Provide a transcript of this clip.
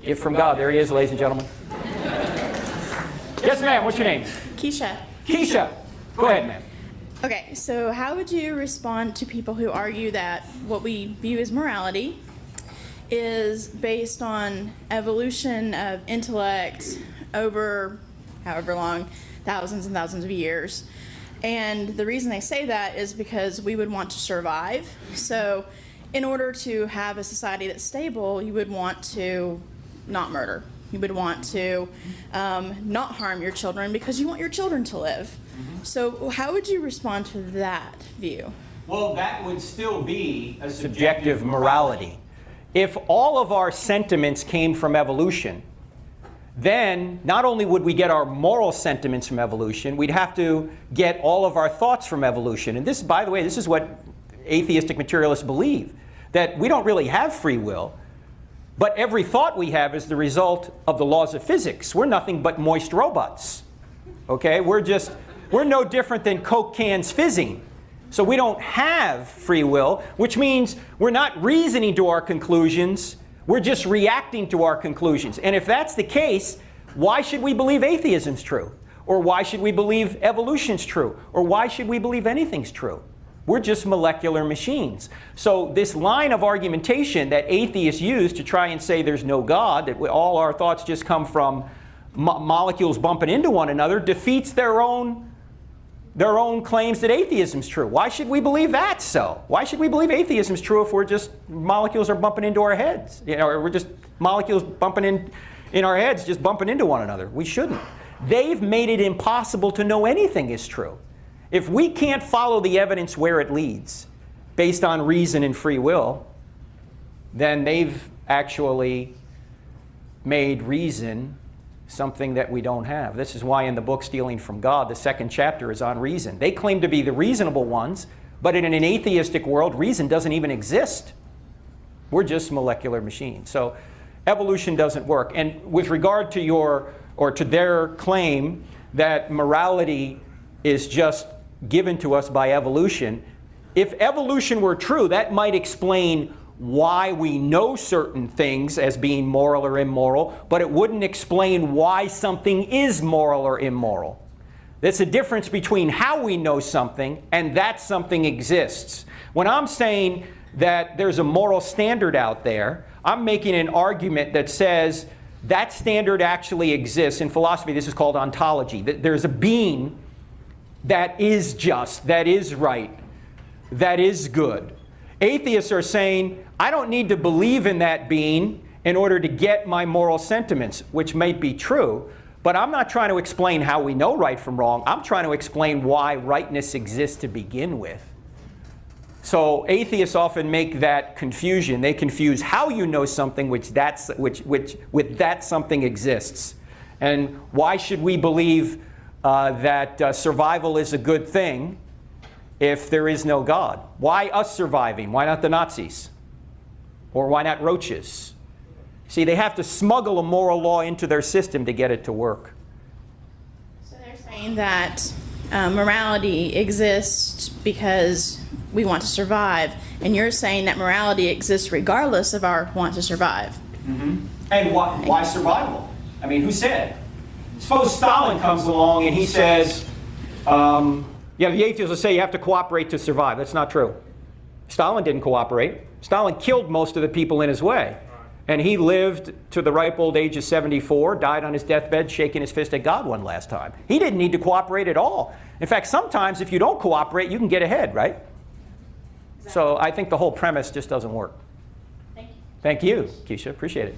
Gift from God. There he is, ladies and gentlemen. Yes, ma'am. What's your name? Keisha. Keisha. Go ahead, ma'am. Okay, so how would you respond to people who argue that what we view as morality is based on evolution of intellect over however long, thousands and thousands of years? And the reason they say that is because we would want to survive. So in order to have a society that's stable, you would want to not murder. You would want to not harm your children because you want your children to live. So how would you respond to that view? Well, that would still be a subjective morality. If all of our sentiments came from evolution, then not only would we get our moral sentiments from evolution, we'd have to get all of our thoughts from evolution. And this, by the way, this is what atheistic materialists believe, that we don't really have free will, but every thought we have is the result of the laws of physics. We're nothing but moist robots. Okay? We're no different than Coke cans fizzing. So we don't have free will, which means we're not reasoning to our conclusions. We're just reacting to our conclusions. And if that's the case, why should we believe atheism's true? Or why should we believe evolution's true? Or why should we believe anything's true? We're just molecular machines. So this line of argumentation that atheists use to try and say there's no God, that all our thoughts just come from molecules bumping into one another, defeats their own claims that atheism's true. Why should we believe that so? Why should we believe atheism's true if we're just molecules are bumping into our heads? You know, or we're just molecules bumping in our heads, just bumping into one another. We shouldn't. They've made it impossible to know anything is true. If we can't follow the evidence where it leads, based on reason and free will, then they've actually made reason something that we don't have. This is why in the book Stealing from God, the second chapter is on reason. They claim to be the reasonable ones, but in an atheistic world, reason doesn't even exist. We're just molecular machines. So evolution doesn't work. And with regard to their claim that morality is just given to us by evolution, if evolution were true, that might explain why we know certain things as being moral or immoral, but it wouldn't explain why something is moral or immoral. There's a difference between how we know something and that something exists. When I'm saying that there's a moral standard out there, I'm making an argument that says that standard actually exists. In philosophy, this is called ontology. There's a being that is just, that is right, that is good. Atheists are saying, I don't need to believe in that being in order to get my moral sentiments, which may be true, but I'm not trying to explain how we know right from wrong. I'm trying to explain why rightness exists to begin with. So atheists often make that confusion. They confuse how you know something with that something exists. And why should we believe that survival is a good thing if there is no God? Why us surviving? Why not the Nazis? Or why not roaches? See, they have to smuggle a moral law into their system to get it to work. So they're saying that morality exists because we want to survive, and you're saying that morality exists regardless of our want to survive. Mm-hmm. And why survival? I mean, who said? Suppose Stalin comes along and he says, yeah, the atheists will say you have to cooperate to survive. That's not true. Stalin didn't cooperate. Stalin killed most of the people in his way. And he lived to the ripe old age of 74, died on his deathbed shaking his fist at God one last time. He didn't need to cooperate at all. In fact, sometimes if you don't cooperate, you can get ahead, right? Exactly. So I think the whole premise just doesn't work. Thank you. Thank you, Keisha. Appreciate it.